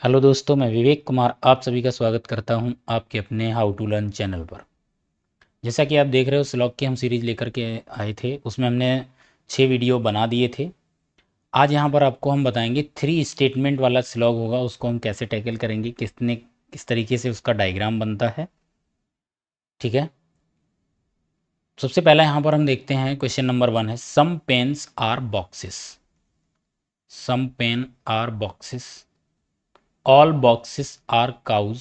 Hello दोस्तों, मैं विवेक कुमार आप सभी का स्वागत करता हूं आपके अपने हाउ टू लर्न चैनल पर। जैसा कि आप देख रहे हो, स्लॉग की हम सीरीज लेकर के आए थे, उसमें हमने 6 वीडियो बना दिए थे। आज यहां पर आपको हम बताएंगे 3 स्टेटमेंट वाला स्लॉग होगा, उसको हम कैसे टैकल करेंगे, किस तरीके से उसका डायग्राम बनता है। ठीक है, सबसे पहला यहां पर हम देखते हैं क्वेश्चन नंबर 1 है some pens are boxes. Some pen are boxes, all boxes are cows,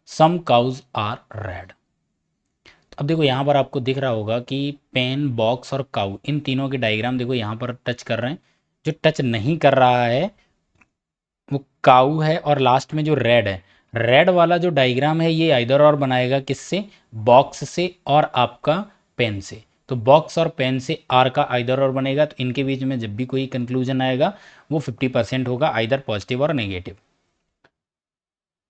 some cows are red. अब देखो यहाँ पर आपको दिख रहा होगा कि पेन, बॉक्स और काऊ, इन तीनों के डायग्राम देखो यहाँ पर टच कर रहे हैं। जो टच नहीं कर रहा है वो काऊ है, और लास्ट में जो रेड है, रेड वाला जो डायग्राम है ये आइदर और बनाएगा किससे, बॉक्स से और आपका पेन से। तो बॉक्स और पेन से आर का आइदर और बनेगा, तो इनके बीच में जब भी कोई कंक्लूजन आएगा वो 50% होगा, आइदर पॉजिटिव और नेगेटिव।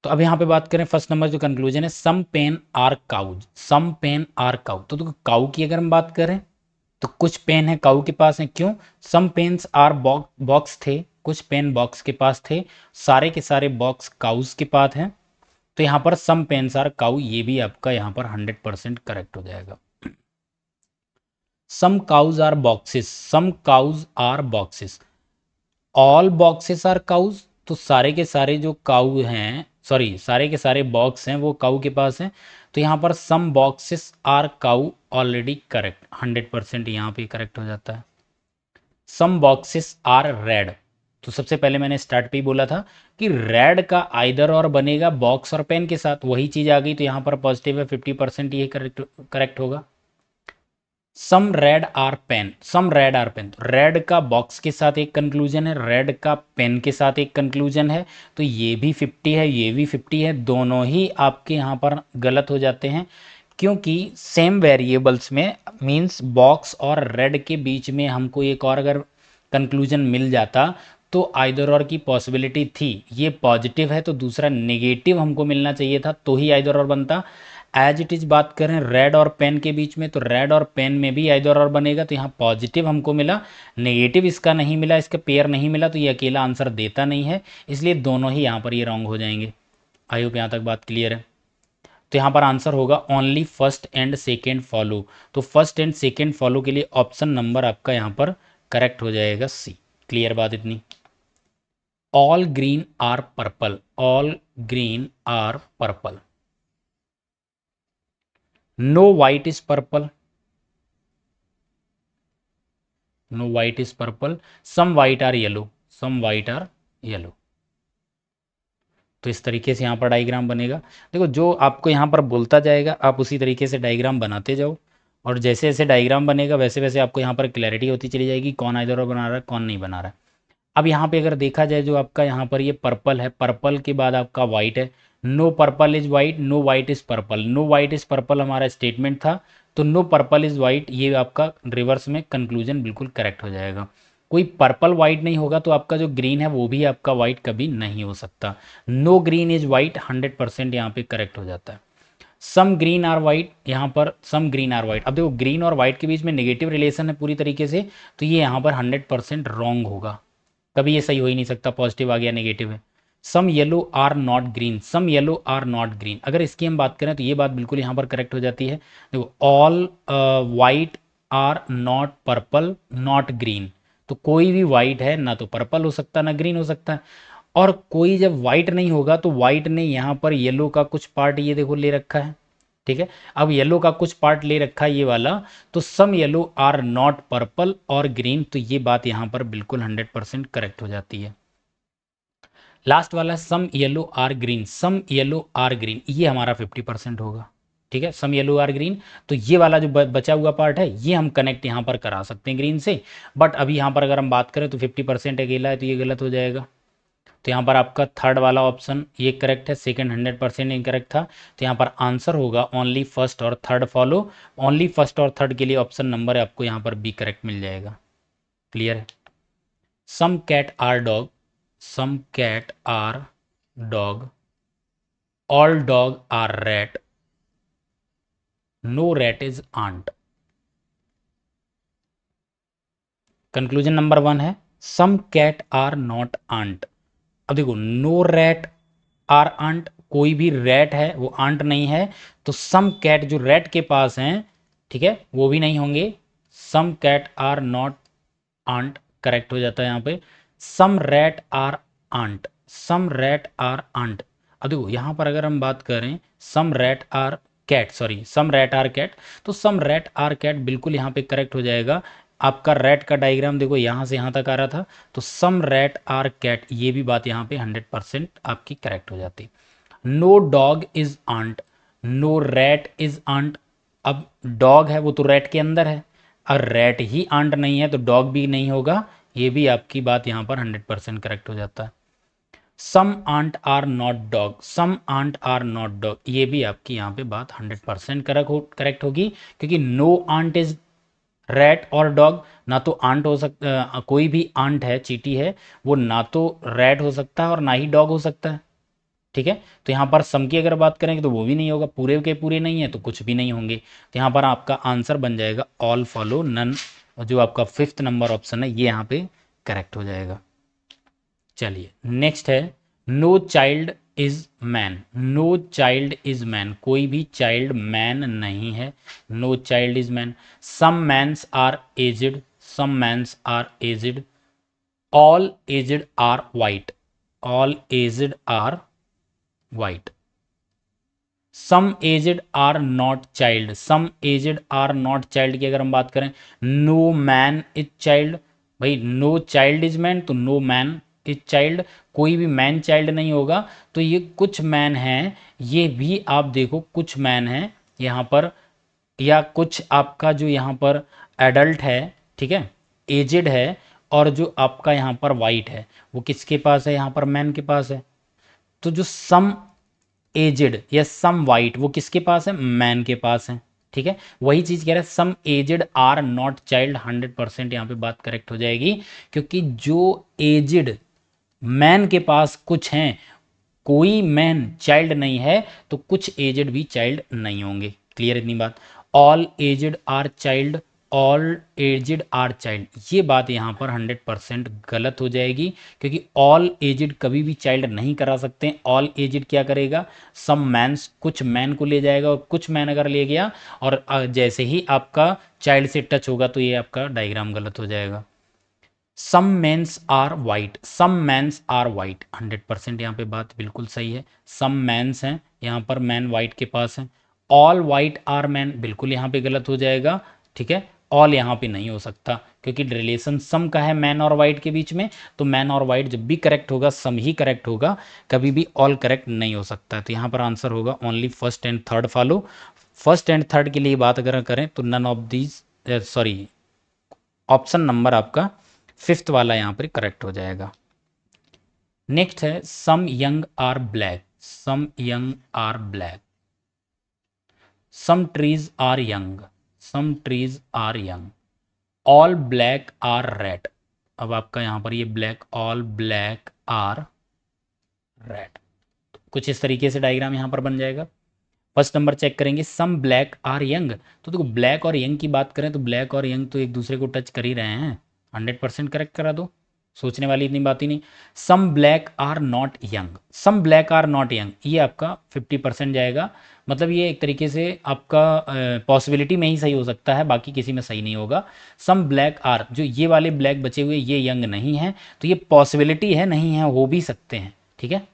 तो अब यहाँ पे बात करें, फर्स्ट नंबर जो कंक्लूजन है some pen are cows, some pen are cow. तो देखो काउ की अगर हम बात करें तो कुछ पेन है काउ के पास है, क्यों, सम पेन्स आर बॉक्स थे, कुछ पेन बॉक्स के पास थे, सारे के सारे बॉक्स काउज के पास हैं। तो यहाँ पर सम पेन्स आर काउ, ये भी आपका यहाँ पर 100% करेक्ट हो जाएगा। Some cows are boxes, some cows are boxes, all boxes are cows. तो सारे के सारे जो काउ हैं, सॉरी सारे के सारे बॉक्स हैं वो काउ के पास हैं। तो यहाँ पर some boxes are cow already correct, 100% यहाँ पे करेक्ट हो जाता है। सम बॉक्सेस आर रेड, तो सबसे पहले मैंने स्टार्ट पे ही बोला था कि रेड का आइदर और बनेगा बॉक्स और पेन के साथ, वही चीज आ गई, तो यहाँ पर पॉजिटिव है, 50% ये करेक्ट करेक्ट होगा। Some red are pen, some red are pen, तो रेड का बॉक्स के साथ एक कंक्लूजन है, रेड का पेन के साथ एक कंक्लूजन है, तो ये भी 50 है, ये भी 50 है, दोनों ही आपके यहाँ पर गलत हो जाते हैं। क्योंकि सेम वेरिएबल्स में मींस बॉक्स और रेड के बीच में हमको एक और अगर कंक्लूजन मिल जाता तो आइदर और की पॉसिबिलिटी थी, ये पॉजिटिव है तो दूसरा नेगेटिव हमको मिलना चाहिए था, तो ही आइदर और बनता। एज इट इज बात करें रेड और पेन के बीच में, तो रेड और पेन में भी आइदर और बनेगा, तो यहाँ पॉजिटिव हमको मिला, नेगेटिव इसका नहीं मिला, इसका पेयर नहीं मिला, तो ये अकेला आंसर देता नहीं है, इसलिए दोनों ही यहाँ पर ये रॉन्ग हो जाएंगे। आई होप यहाँ तक बात क्लियर है। तो यहाँ पर आंसर होगा only first and second follow. तो फर्स्ट एंड सेकेंड फॉलो के लिए ऑप्शन नंबर आपका यहाँ पर करेक्ट हो जाएगा सी। क्लियर बात इतनी। All green are purple, all green are purple, no white is purple, no white is purple, some white are yellow, some white are yellow. तो इस तरीके से यहाँ पर डायग्राम बनेगा। देखो जो आपको यहाँ पर बोलता जाएगा आप उसी तरीके से डायग्राम बनाते जाओ, और जैसे जैसे डायग्राम बनेगा वैसे वैसे आपको यहाँ पर क्लैरिटी होती चली जाएगी कौन इधर बना रहा है कौन नहीं बना रहा है। अब यहाँ पे अगर देखा जाए जो आपका यहाँ पर ये पर्पल है, पर्पल के बाद आपका वाइट है, no purple is white, no white is purple, no white is purple हमारा स्टेटमेंट था, तो नो पर्पल इज वाइट ये आपका रिवर्स में कंक्लूजन बिल्कुल करेक्ट हो जाएगा। कोई पर्पल वाइट नहीं होगा तो आपका जो ग्रीन है वो भी आपका वाइट कभी नहीं हो सकता। नो ग्रीन इज वाइट 100% यहाँ पे करेक्ट हो जाता है। सम ग्रीन आर वाइट, यहाँ पर सम ग्रीन आर वाइट, अब देखो ग्रीन और वाइट के बीच में नेगेटिव रिलेशन है पूरी तरीके से, तो ये यहाँ पर 100% रॉन्ग होगा, कभी ये सही हो ही नहीं सकता, पॉजिटिव आ गया नेगेटिव है। Some yellow are not green, some yellow are not green, अगर इसकी हम बात करें तो ये बात बिल्कुल यहाँ पर करेक्ट हो जाती है। देखो all white are not purple not green, तो कोई भी वाइट है ना तो पर्पल हो सकता ना ग्रीन हो सकता है, और कोई जब वाइट नहीं होगा तो वाइट ने यहाँ पर येलो का कुछ पार्ट ये देखो ले रखा है। ठीक है, अब येलो का कुछ पार्ट ले रखा है ये वाला, तो सम येलो आर नॉट पर्पल और ग्रीन, तो ये बात यहाँ पर बिल्कुल 100% करेक्ट हो जाती है। लास्ट वाला some yellow are green, some yellow are green, ये हमारा 50% होगा। ठीक है, सम येलो आर ग्रीन, तो ये वाला जो बचा हुआ पार्ट है ये हम कनेक्ट यहाँ पर करा सकते हैं ग्रीन से, बट अभी यहाँ पर अगर हम बात करें तो 50% अकेला है तो ये गलत हो जाएगा। तो यहाँ पर आपका थर्ड वाला ऑप्शन ये करेक्ट है, सेकंड 100% इनकरेक्ट था, तो यहाँ पर आंसर होगा ओनली फर्स्ट और थर्ड फॉलो। ओनली फर्स्ट और थर्ड के लिए ऑप्शन नंबर आपको यहाँ पर बी करेक्ट मिल जाएगा। क्लियर है। Some cat are dog, some cat are dog, all dog are rat, no rat is ant. Conclusion number 1 है some cat are not ant, अब देखो नो रैट आर आंट, कोई भी रैट है वो aunt नहीं है, तो सम कैट जो रैट के पास हैं, ठीक है, वो भी नहीं होंगे। Some cat are not ant correct हो जाता है यहाँ पे। Some rat are ant, some rat are ant. अब देखो यहाँ पर अगर हम बात करें some rat are cat, sorry some rat are cat, तो सम रैट आर कैट बिल्कुल यहाँ पे करेक्ट हो जाएगा। आपका रैट का डायग्राम देखो यहाँ से यहाँ तक आ रहा था, तो सम रैट आर कैट, ये भी बात यहाँ पे 100% आपकी करेक्ट हो जाती। No dog is ant, no rat is ant. अब डॉग है वो तो रैट के अंदर है, और रैट ही आंट नहीं है तो डॉग भी नहीं होगा, ये भी आपकी बात यहाँ पर 100% करेक्ट हो जाता है। Some ant are not dog, some ant are not dog, ये भी आपकी यहाँ पे बात 100% करेक्ट होगी, क्योंकि नो आंट इज रैट और डॉग, ना तो आंट हो सकता, कोई भी आंट है, चींटी है, वो ना तो रैट हो सकता है और ना ही डॉग हो सकता है, ठीक है। तो यहाँ पर सम की अगर बात करेंगे तो वो भी नहीं होगा, पूरे के पूरे नहीं है तो कुछ भी नहीं होंगे, तो यहाँ पर आपका आंसर बन जाएगा ऑल फॉलो नन, जो आपका 5th नंबर ऑप्शन है ये यहाँ पे करेक्ट हो जाएगा। चलिए नेक्स्ट है no child is man, no child is man, कोई भी चाइल्ड मैन नहीं है, no child is man. Some mans are aged, some mans are aged, all aged are white, all aged are white. Some aged are not child, some aged are not child की अगर हम बात करें, no man is child, भाई no child is man तो no man is child, कोई भी man child नहीं होगा, तो ये कुछ मैन हैं, ये भी आप देखो कुछ मैन हैं यहाँ पर, या कुछ आपका जो यहाँ पर एडल्ट है, ठीक है, एजेड है, और जो आपका यहाँ पर वाइट है वो किसके पास है, यहाँ पर मैन के पास है। तो जो सम एजेड या सम वाइट वो किसके पास है, मैन के पास है, ठीक है। वही चीज कह रहा है सम एजेड आर नॉट चाइल्ड, 100% यहाँ पे बात करेक्ट हो जाएगी, क्योंकि जो एजेड मैन के पास कुछ हैं, कोई मैन चाइल्ड नहीं है, तो कुछ एजेड भी चाइल्ड नहीं होंगे। क्लियर इतनी बात। All aged are child, all aged are child, ये बात यहाँ पर 100% गलत हो जाएगी, क्योंकि ऑल एजेड कभी भी चाइल्ड नहीं करा सकते। ऑल एजेड क्या करेगा, सम मैन्स, कुछ मैन को ले जाएगा, और कुछ मैन अगर ले गया और जैसे ही आपका चाइल्ड से टच होगा तो ये आपका डायग्राम गलत हो जाएगा। Some mans are white, some mans are white, 100% यहाँ पे बात बिल्कुल सही है। सम मैन्स हैं यहाँ पर, मैन वाइट के पास है। ऑल वाइट आर मैन, बिल्कुल यहाँ पे गलत हो जाएगा, ठीक है। ऑल यहाँ पे नहीं हो सकता, क्योंकि रिलेशन सम का है मैन और वाइट के बीच में, तो मैन और वाइट जब भी करेक्ट होगा सम ही करेक्ट होगा, कभी भी ऑल करेक्ट नहीं हो सकता। तो यहाँ पर आंसर होगा only first and third follow. First and third के लिए बात अगर करें तो none of these, sorry, option number आपका 5th वाला यहाँ पर करेक्ट हो जाएगा। नेक्स्ट है some young are black, some young are black, some trees are young, some trees are young, all black are red. अब आपका यहाँ पर ये black, all black are red, कुछ इस तरीके से डायग्राम यहाँ पर बन जाएगा। फर्स्ट नंबर चेक करेंगे सम ब्लैक आर यंग, तो देखो ब्लैक और यंग की बात करें तो ब्लैक और यंग तो एक दूसरे को टच कर ही रहे हैं, 100% करेक्ट करा दो, सोचने वाली इतनी बात ही नहीं। Some black are not young, some black are not young, ये आपका 50% जाएगा, मतलब ये एक तरीके से आपका पॉसिबिलिटी में ही सही हो सकता है, बाकी किसी में सही नहीं होगा। सम ब्लैक आर, जो ये वाले ब्लैक बचे हुए ये यंग नहीं है, तो ये पॉसिबिलिटी है, नहीं है, हो भी सकते हैं, ठीक है।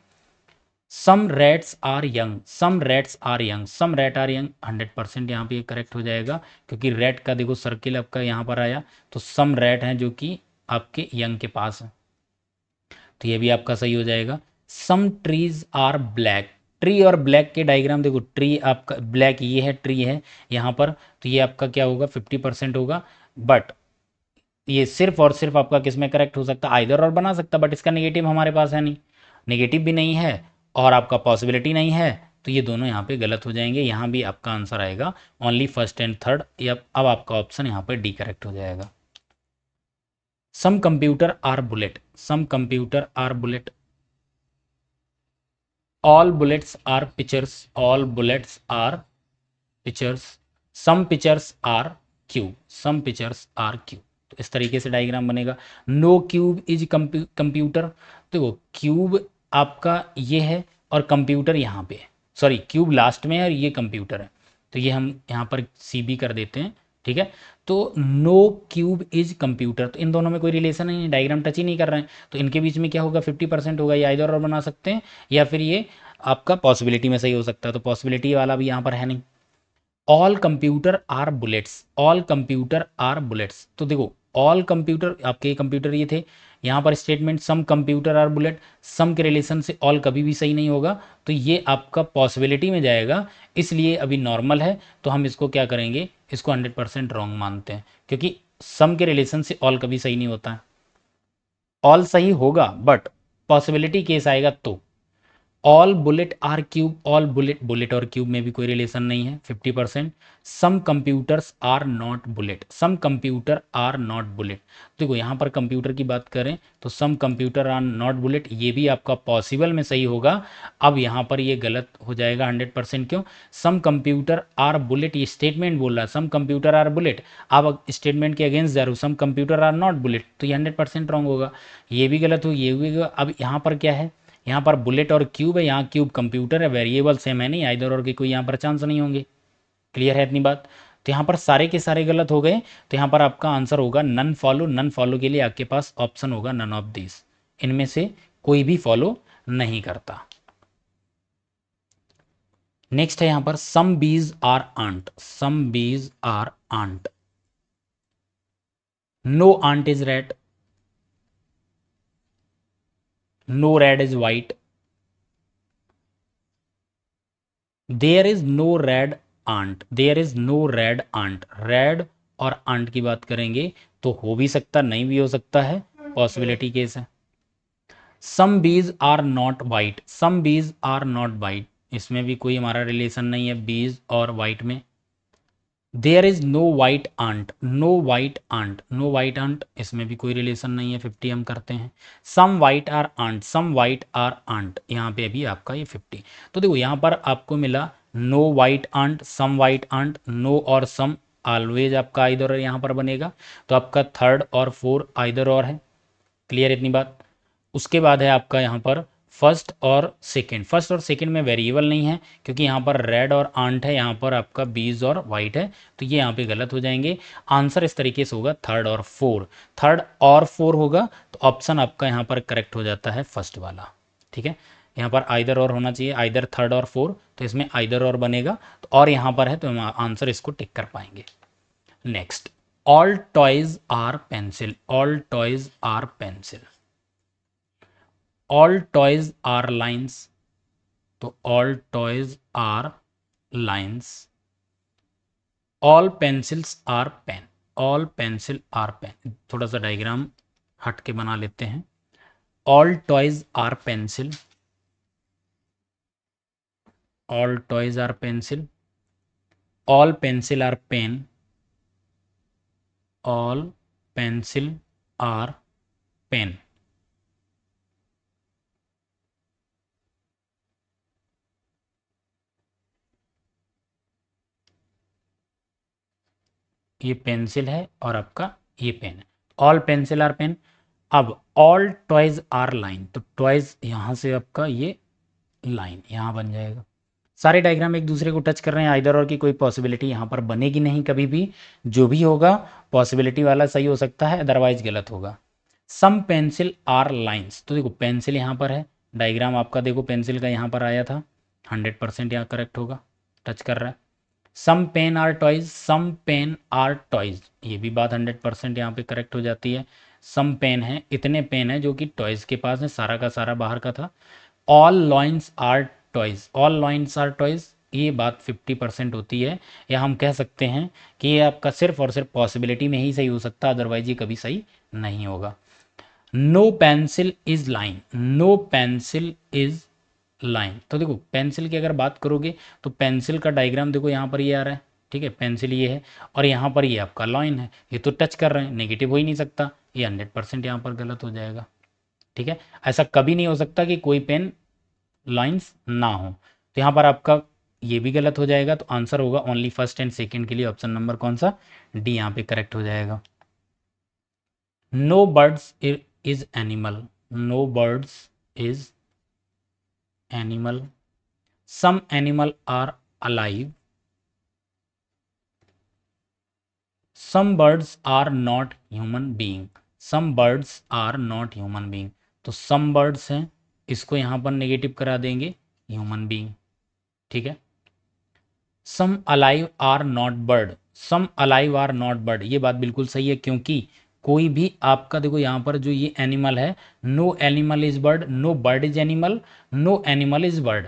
Some rats are young, some rats are young, some rat are young, 100% यहाँ पे करेक्ट हो जाएगा, क्योंकि रैट का देखो सर्किल आपका यहाँ पर आया, तो सम रैट हैं जो कि आपके यंग के पास है, तो ये भी आपका सही हो जाएगा। Some trees are black, tree और ब्लैक के डायग्राम देखो, ट्री आपका ब्लैक ये है, ट्री है यहाँ पर, तो ये आपका क्या होगा, 50% होगा, बट ये सिर्फ और सिर्फ आपका किस में करेक्ट हो सकता है, आइदर और बना सकता, बट इसका नेगेटिव हमारे पास है नहीं, नेगेटिव भी नहीं है और आपका पॉसिबिलिटी नहीं है, तो ये दोनों यहाँ पे गलत हो जाएंगे, यहाँ भी आपका आंसर आएगा ओनली फर्स्ट एंड थर्ड, या अब आपका ऑप्शन यहाँ पर डी करेक्ट हो जाएगा। Some computer are bullet, some computer are bullet, all bullets are pictures, all bullets are pictures, some pictures are cube, some pictures are cube, तो इस तरीके से डायग्राम बनेगा। नो क्यूब इज कंप्यूटर, देखो cube आपका ये है और कंप्यूटर यहाँ पे है, सॉरी क्यूब लास्ट में है और ये कंप्यूटर है, तो ये हम यहाँ पर सी बी कर देते हैं, ठीक है। तो नो क्यूब इज कंप्यूटर, तो इन दोनों में कोई रिलेशन नहीं है, डायग्राम टच ही नहीं कर रहे हैं, तो इनके बीच में क्या होगा 50% होगा, ये आइदर और बना सकते हैं या फिर ये आपका पॉसिबिलिटी में सही हो सकता है, तो पॉसिबिलिटी वाला भी यहाँ पर है नहीं। All computer are bullets, all computer are bullets, तो देखो ऑल कंप्यूटर आपके कंप्यूटर ये थे, यहाँ पर statement some computer are bullet, some के रिलेशन से ऑल कभी भी सही नहीं होगा, तो ये आपका पॉसिबिलिटी में जाएगा, इसलिए अभी नॉर्मल है, तो हम इसको क्या करेंगे, इसको 100% रॉन्ग मानते हैं, क्योंकि सम के रिलेशन से ऑल कभी सही नहीं होता है। ऑल सही होगा बट पॉसिबिलिटी केस आएगा तो। All bullet are cube, all bullet, bullet और क्यूब में भी कोई रिलेशन नहीं है 50%। Some computers are not bullet, some computer are not bullet, देखो यहाँ पर कंप्यूटर की बात करें तो some computer are not bullet, ये भी आपका पॉसिबल में सही होगा। अब यहाँ पर ये गलत हो जाएगा 100%, क्यों, सम कंप्यूटर आर बुलेट, ये स्टेटमेंट बोल रहा है सम कंप्यूटर आर बुलेट, आप स्टेटमेंट के अगेंस्ट जा रहे हो some computer are not bullet, तो ये 100% रॉन्ग होगा, ये भी गलत हो, ये भी होगा। अब यहाँ पर क्या है, यहाँ पर बुलेट और क्यूब है, यहाँ क्यूब कंप्यूटर है, वेरिएबल सेम है नहीं, आइदर और के कोई यहाँ पर चांस नहीं होंगे, क्लियर है इतनी बात। तो यहाँ पर सारे के सारे गलत हो गए, तो यहाँ पर आपका आंसर होगा नन फॉलो, नन फॉलो के लिए आपके पास ऑप्शन होगा नन ऑफ दिस, इनमें से कोई भी फॉलो नहीं करता। नेक्स्ट है यहाँ पर सम bees are ant, some bees are ant, no ant is red, no red is white, there is no red ant, there is no red ant, red और आंट की बात करेंगे तो हो भी सकता नहीं भी हो सकता है, पॉसिबिलिटी केस है। सम bees are not white, some bees are not white, इसमें भी कोई हमारा रिलेशन नहीं है बीज और वाइट में। There is no white ant, no white ant, no white ant, इसमें भी कोई रिलेशन नहीं है, 50 हम करते हैं। Some white are ant, some white are ant, यहाँ पे भी आपका ये 50, तो देखो यहाँ पर आपको मिला no white ant, some white ant, no और सम ऑलवेज आपका आइदर और यहाँ पर बनेगा, तो आपका थर्ड और फोर आइदर और है, क्लियर इतनी बात। उसके बाद है आपका यहाँ पर फर्स्ट और सेकंड, फर्स्ट और सेकंड में वेरिएबल नहीं है, क्योंकि यहाँ पर रेड और आंट है, यहाँ पर आपका बीज और वाइट है, तो ये यहाँ पे गलत हो जाएंगे। आंसर इस तरीके से होगा थर्ड और फोर, थर्ड और फोर होगा, तो ऑप्शन आपका यहाँ पर करेक्ट हो जाता है फर्स्ट वाला, ठीक है। यहाँ पर आइदर और होना चाहिए, आइदर थर्ड और फोर, तो इसमें आइदर और बनेगा, तो और यहाँ पर है तो हम आंसर इसको टिक कर पाएंगे। Next, all toys are pencil, all toys are pencil, all toys are lines, तो all toys are lines, all pencils are pen, all pencil are pen, थोड़ा सा डायग्राम हट के बना लेते हैं। All toys are pencil, all toys are pencil, all pencil are pen, all pencil are pen, ये pencil है और आपका ये पेन है, ऑल पेंसिल आर पेन। अब ऑल टॉयज आर लाइन, तो टॉयज यहाँ से आपका ये लाइन यहाँ बन जाएगा, सारे डायग्राम एक दूसरे को टच कर रहे हैं, आइदर और की कोई पॉसिबिलिटी यहाँ पर बनेगी नहीं कभी भी, जो भी होगा पॉसिबिलिटी वाला सही हो सकता है, अदरवाइज गलत होगा। सम पेंसिल आर लाइन्स, तो देखो पेंसिल यहाँ पर है, डायग्राम आपका देखो पेंसिल का यहाँ पर आया था, 100% यहाँ करेक्ट होगा, टच कर रहा है। Some pen are toys, some pen are toys, ये भी बात 100% यहाँ पे करेक्ट हो जाती है। सम पेन है, इतने पेन है जो कि टॉयज के पास है, सारा का सारा बाहर का था। All lions are toys, all lions are toys, ये बात 50% होती है, या हम कह सकते हैं कि ये आपका सिर्फ और सिर्फ पॉसिबिलिटी में ही सही हो सकता है, अदरवाइज ये कभी सही नहीं होगा। No pencil is line, no pencil is line, तो देखो पेंसिल की अगर बात करोगे तो पेंसिल का डायग्राम देखो यहाँ पर ये आ रहा है, ठीक है, पेंसिल ये है और यहाँ पर ये आपका लाइन है, ये तो टच कर रहे हैं, नेगेटिव हो ही नहीं सकता, ये 100% यहाँ पर गलत हो जाएगा, ठीक है। ऐसा कभी नहीं हो सकता कि कोई पेन लाइंस ना हो, तो यहाँ पर आपका ये भी गलत हो जाएगा, तो आंसर होगा ओनली फर्स्ट एंड सेकंड के लिए ऑप्शन नंबर कौन सा, डी यहाँ पे करेक्ट हो जाएगा। No birds is animal, no birds is animal, some animal are alive, some birds are not human being, some birds are not human being. तो some birds हैं, इसको यहां पर नेगेटिव करा देंगे ह्यूमन बीइंग, ठीक है। Some alive are not bird, some alive are not bird, ये बात बिल्कुल सही है, क्योंकि कोई भी आपका देखो यहाँ पर जो ये एनिमल है, no animal is bird, no bird is animal, no animal is bird.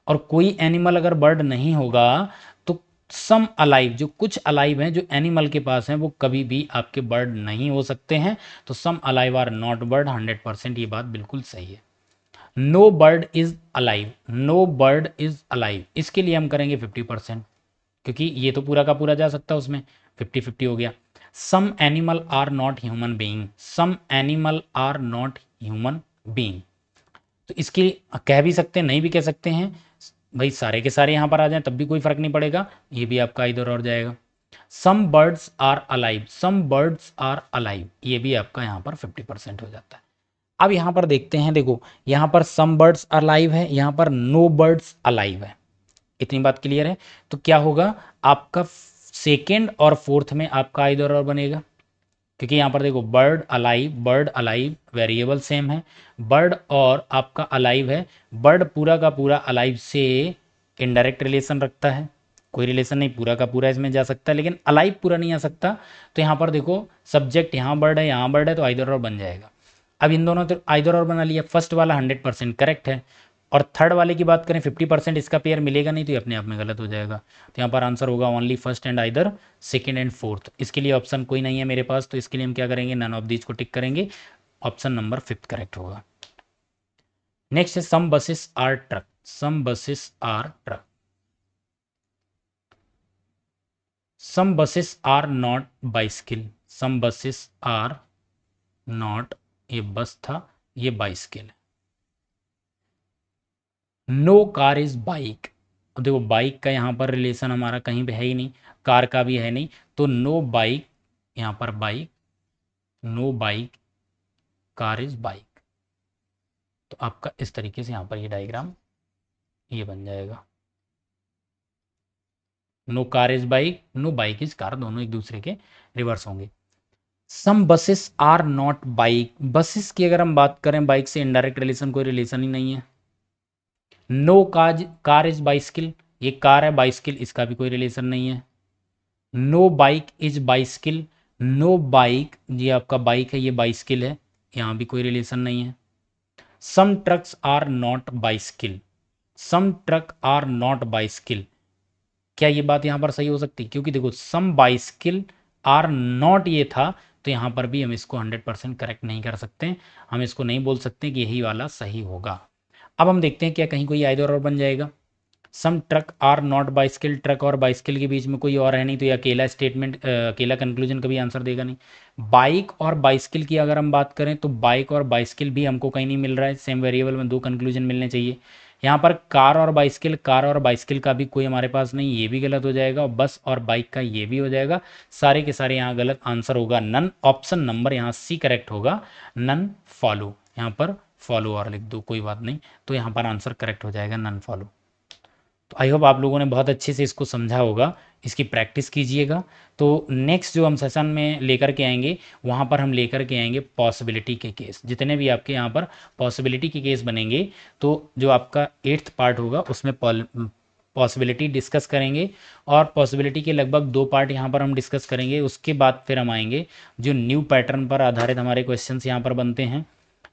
और कोई एनिमल अगर बर्ड नहीं होगा तो सम अलाइव, जो कुछ अलाइव हैं जो एनिमल के पास हैं, वो कभी भी आपके बर्ड नहीं हो सकते हैं। तो some alive are not bird, 100% ये बात बिल्कुल सही है। No bird is alive, no bird is alive, इसके लिए हम करेंगे 50%, क्योंकि ये तो पूरा का पूरा जा सकता है उसमें, 50-50 हो गया। Some animal are not human being, some animal are not human being, तो इसकी कह भी सकते हैं, नहीं भी कह सकते हैं भाई, सारे के सारे यहाँ पर आ जाएं तब भी कोई फर्क नहीं पड़ेगा, ये भी आपका इधर और जाएगा। Some birds are alive, some birds are alive, ये भी आपका यहाँ पर 50% हो जाता है। अब यहाँ पर देखते हैं, देखो यहाँ पर सम बर्ड्स अलाइव है, यहाँ पर नो बर्ड्स अलाइव है, इतनी बात क्लियर है। तो क्या होगा आपका सेकेंड और फोर्थ में आपका इधर और बनेगा, क्योंकि यहाँ पर देखो बर्ड अलाइव वेरिएबल सेम है, बर्ड और आपका अलाइव है, बर्ड पूरा का पूरा अलाइव से इनडायरेक्ट रिलेशन रखता है, कोई रिलेशन नहीं, पूरा का पूरा इसमें जा सकता है, लेकिन अलाइव पूरा नहीं आ सकता। तो यहाँ पर देखो सब्जेक्ट यहाँ बर्ड है, यहाँ बर्ड है, तो आइदर और बन जाएगा। अब इन दोनों तो आइदर और बना लिया, फर्स्ट वाला 100% करेक्ट है, और थर्ड वाले की बात करें 50% इसका पेयर मिलेगा नहीं, तो ये अपने आप में गलत हो जाएगा। तो यहाँ पर आंसर होगा only first and either second and fourth, इसके लिए ऑप्शन कोई नहीं है मेरे पास, तो इसके लिए हम क्या करेंगे, नन ऑफ दीज को टिक करेंगे, ऑप्शन नंबर 5 करेक्ट होगा। नेक्स्ट है some buses are truck, some buses are truck, some buses are not bicycle, some buses are not, ये बस था, ये बाइसिकल है। नो कार इज बाइक, अब देखो बाइक का यहाँ पर रिलेशन हमारा कहीं भी है ही नहीं, कार का भी है नहीं, तो नो बाइक, यहाँ पर bike, no bike, car is bike. तो आपका इस तरीके से यहाँ पर ये डायग्राम ये बन जाएगा, no car is bike, no bike is car, दोनों एक दूसरे के रिवर्स होंगे। Some buses are not bike, buses की अगर हम बात करें, बाइक से इनडायरेक्ट रिलेशन कोई रिलेशन ही नहीं है। नो कार इज बाइसिकल, ये कार है, बाइसिकल इसका भी कोई रिलेशन नहीं है। No bike is bicycle, no bike, ये आपका बाइक है, ये बाइसिकल है, यहाँ भी कोई रिलेशन नहीं है। Some trucks are not bicycle, some truck are not bicycle, क्या ये बात यहाँ पर सही हो सकती, क्योंकि देखो सम बाइसिकल आर नॉट ये था, तो यहाँ पर भी हम इसको 100% करेक्ट नहीं कर सकते, हम इसको नहीं बोल सकते कि यही वाला सही होगा। अब हम देखते हैं क्या कहीं कोई आइदर और बन जाएगा। Some truck are not bicycle, truck और बाइसिकल के बीच में कोई और है नहीं, तो ये अकेला स्टेटमेंट, अकेला कंक्लूजन कभी आंसर देगा नहीं। बाइक और बाइसिकल की अगर हम बात करें, तो बाइक और बाइसिकल भी हमको कहीं नहीं मिल रहा है, सेम वेरिएबल में दो कंक्लूजन मिलने चाहिए। यहाँ पर कार और बाइसिकल, कार और बाइसिकल का भी कोई हमारे पास नहीं, ये भी गलत हो जाएगा, और बस और बाइक का ये भी हो जाएगा, सारे के सारे यहाँ गलत, आंसर होगा नन, ऑप्शन नंबर यहाँ सी करेक्ट होगा, नन फॉलो, यहाँ पर फॉलो और लिख दो कोई बात नहीं, तो यहाँ पर आंसर करेक्ट हो जाएगा नन फॉलो। तो आई होप आप लोगों ने बहुत अच्छे से इसको समझा होगा, इसकी प्रैक्टिस कीजिएगा। तो नेक्स्ट जो हम सेशन में लेकर के आएंगे, वहाँ पर हम लेकर के आएंगे पॉसिबिलिटी के केस, जितने भी आपके यहाँ पर पॉसिबिलिटी के केस बनेंगे, तो जो आपका 8th पार्ट होगा उसमें पॉसिबिलिटी डिस्कस करेंगे, और पॉसिबिलिटी के लगभग 2 पार्ट यहाँ पर हम डिस्कस करेंगे। उसके बाद फिर हम आएंगे जो न्यू पैटर्न पर आधारित हमारे क्वेश्चंस यहाँ पर बनते हैं,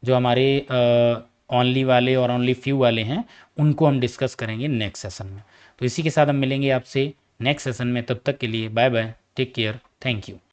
जो हमारे ओनली वाले और ओनली फ्यू वाले हैं, उनको हम डिस्कस करेंगे नेक्स्ट सेशन में। तो इसी के साथ हम मिलेंगे आपसे नेक्स्ट सेशन में, तब तक के लिए bye bye, take care, thank you.